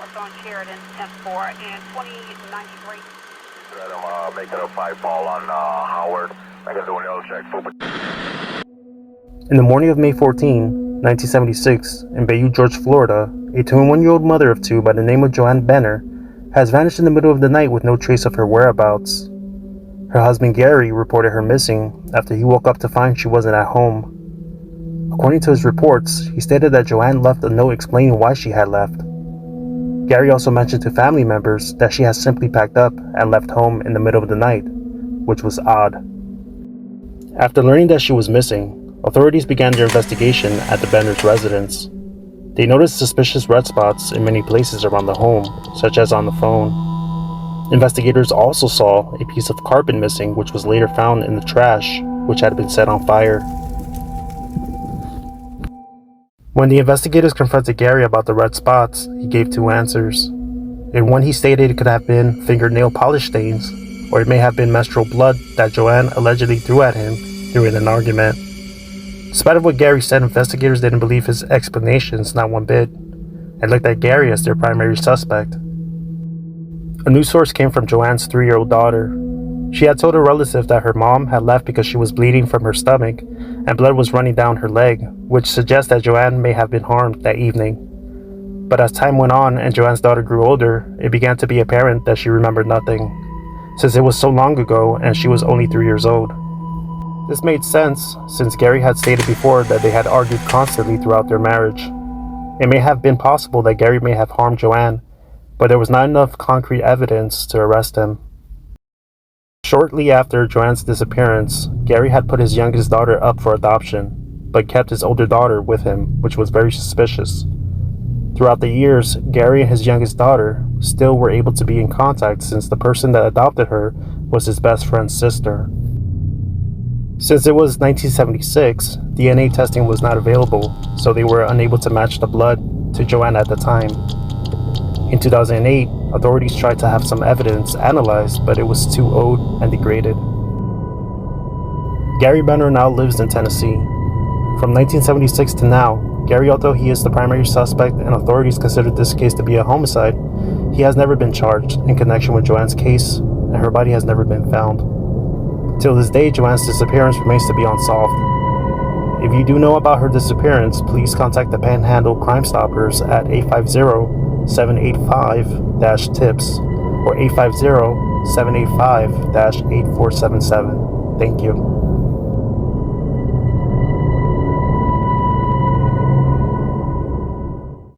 also on Sheridan, 10-4, and 2093. I'm making a 5 ball on Howard. I can do an L check. In the morning of May 14, 1976, in Bayou, George, Florida, a 21-year-old mother of two by the name of JoAnn Benner has vanished in the middle of the night with no trace of her whereabouts. Her husband Gary reported her missing after he woke up to find she wasn't at home. According to his reports, he stated that JoAnn left a note explaining why she had left. Gary also mentioned to family members that she had simply packed up and left home in the middle of the night, which was odd. After learning that she was missing, authorities began their investigation at the Benner's residence. They noticed suspicious red spots in many places around the home, such as on the phone. Investigators also saw a piece of carpet missing, which was later found in the trash, which had been set on fire. When the investigators confronted Gary about the red spots, he gave two answers. In one, he stated it could have been fingernail polish stains, or it may have been menstrual blood that JoAnn allegedly threw at him during an argument. Despite of what Gary said, investigators didn't believe his explanations not one bit, and looked at Gary as their primary suspect. A news source came from JoAnn's 3-year-old daughter. She had told a relative that her mom had left because she was bleeding from her stomach and blood was running down her leg, which suggests that JoAnn may have been harmed that evening. But as time went on and JoAnn's daughter grew older, it began to be apparent that she remembered nothing, since it was so long ago and she was only 3 years old. This made sense, since Gary had stated before that they had argued constantly throughout their marriage. It may have been possible that Gary may have harmed JoAnn, but there was not enough concrete evidence to arrest him. Shortly after JoAnn's disappearance, Gary had put his youngest daughter up for adoption, but kept his older daughter with him, which was very suspicious. Throughout the years, Gary and his youngest daughter still were able to be in contact since the person that adopted her was his best friend's sister. Since it was 1976, DNA testing was not available, so they were unable to match the blood to JoAnn at the time. In 2008, authorities tried to have some evidence analyzed, but it was too old and degraded. Gary Benner now lives in Tennessee. From 1976 to now, Gary, although he is the primary suspect and authorities consider this case to be a homicide, he has never been charged in connection with JoAnn's case, and her body has never been found. Till this day, JoAnn's disappearance remains to be unsolved. If you do know about her disappearance, please contact the Panhandle Crime Stoppers at 850-785-TIPS or 850-785-8477. Thank you.